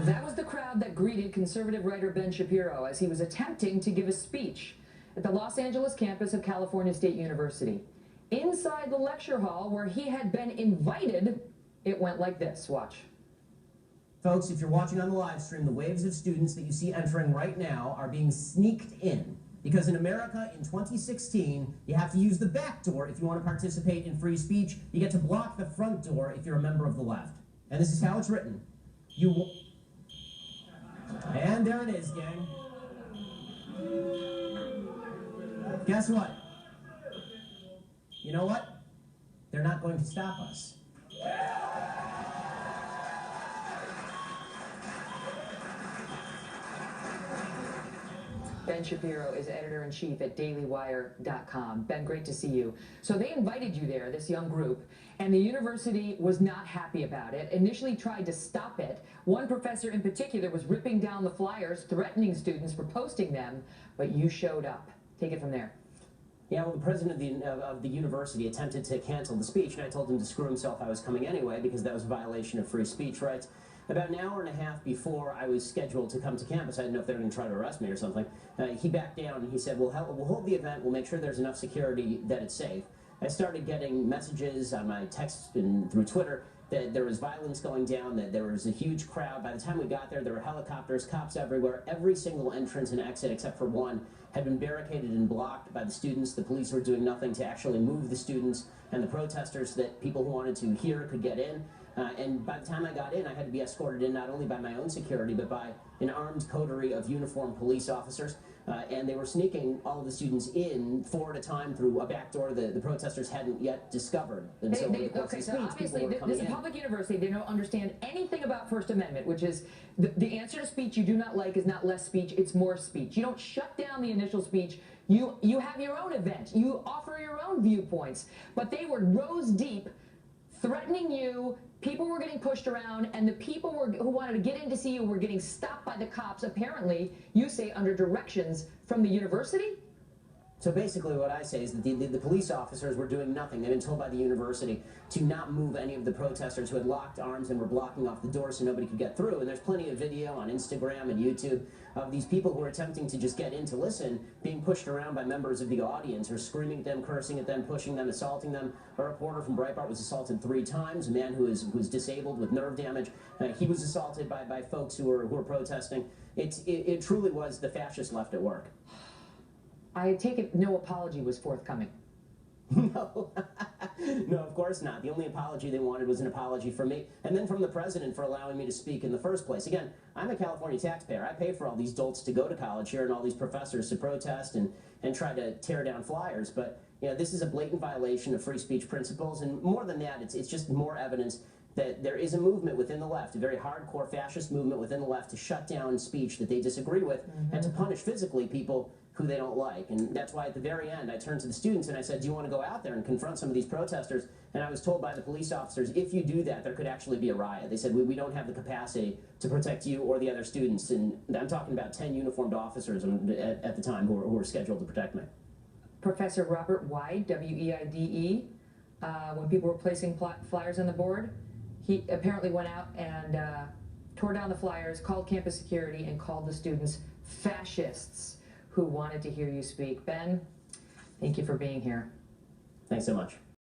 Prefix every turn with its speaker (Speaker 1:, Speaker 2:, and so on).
Speaker 1: That was the crowd that greeted conservative writer Ben Shapiro as he was attempting to give a speech at the Los Angeles campus of California State University. Inside the lecture hall where he had been invited, it went like this. Watch.
Speaker 2: Folks, if you're watching on the live stream, the waves of students that you see entering right now are being sneaked in. Because in America, in 2016, you have to use the back door if you want to participate in free speech. You get to block the front door if you're a member of the left. And this is how it's written. And there it is, gang. Guess what? You know what? They're not going to stop us.
Speaker 1: Ben Shapiro is editor-in-chief at dailywire.com. Ben, great to see you. So they invited you there, this young group, and the university was not happy about it, initially tried to stop it. One professor in particular was ripping down the flyers, threatening students for posting them, but you showed up. Take it from there.
Speaker 2: Yeah, well, the president of the university attempted to cancel the speech, and I told him to screw himself. I was coming anyway because that was a violation of free speech rights. About an hour and a half before I was scheduled to come to campus, I didn't know if they were going to try to arrest me or something, he backed down and he said, we'll hold the event, we'll make sure there's enough security that it's safe. I started getting messages on my text and through Twitter that there was violence going down, that there was a huge crowd. By the time we got there were helicopters, cops everywhere. Every single entrance and exit except for one had been barricaded and blocked by the students. The police were doing nothing to actually move the students and the protesters so that people who wanted to hear could get in. And by the time I got in, I had to be escorted in not only by my own security, but by an armed coterie of uniformed police officers. And they were sneaking all of the students in 4 at a time through a back door the protesters hadn't yet discovered. And so
Speaker 1: obviously, this is a public university. They don't understand anything about First Amendment, which is the answer to speech you do not like is not less speech, it's more speech. You don't shut down the initial speech. You have your own event. You offer your own viewpoints. But they were rows deep, threatening you. People were getting pushed around, and the people who wanted to get in to see you were getting stopped by the cops, apparently, you say, under directions from the university?
Speaker 2: So basically what I say is that the police officers were doing nothing. They'd been told by the university to not move any of the protesters who had locked arms and were blocking off the door so nobody could get through. And there's plenty of video on Instagram and YouTube of these people who are attempting to just get in to listen, being pushed around by members of the audience, or screaming at them, cursing at them, pushing them, assaulting them. A reporter from Breitbart was assaulted 3 times. A man who was disabled with nerve damage, he was assaulted by folks who were protesting. It truly was the fascist left at work.
Speaker 1: I take it no apology was forthcoming.
Speaker 2: No, no, of course not. The only apology they wanted was an apology from me, and then from the president for allowing me to speak in the first place. Again, I'm a California taxpayer. I pay for all these dolts to go to college here and all these professors to protest and try to tear down flyers. But you know, this is a blatant violation of free speech principles, and more than that, it's just more evidence that there is a movement within the left, a very hardcore fascist movement within the left to shut down speech that they disagree with and to punish physically people who they don't like. And that's why at the very end I turned to the students and I said, do you want to go out there and confront some of these protesters? And I was told by the police officers, if you do that, there could actually be a riot. They said, we don't have the capacity to protect you or the other students. And I'm talking about 10 uniformed officers at the time who were scheduled to protect me.
Speaker 1: Professor Robert Weide, W-E-I-D-E, when people were placing flyers on the board, he apparently went out and tore down the flyers, called campus security, and called the students fascists who wanted to hear you speak. Ben, thank you for being here.
Speaker 2: Thanks so much.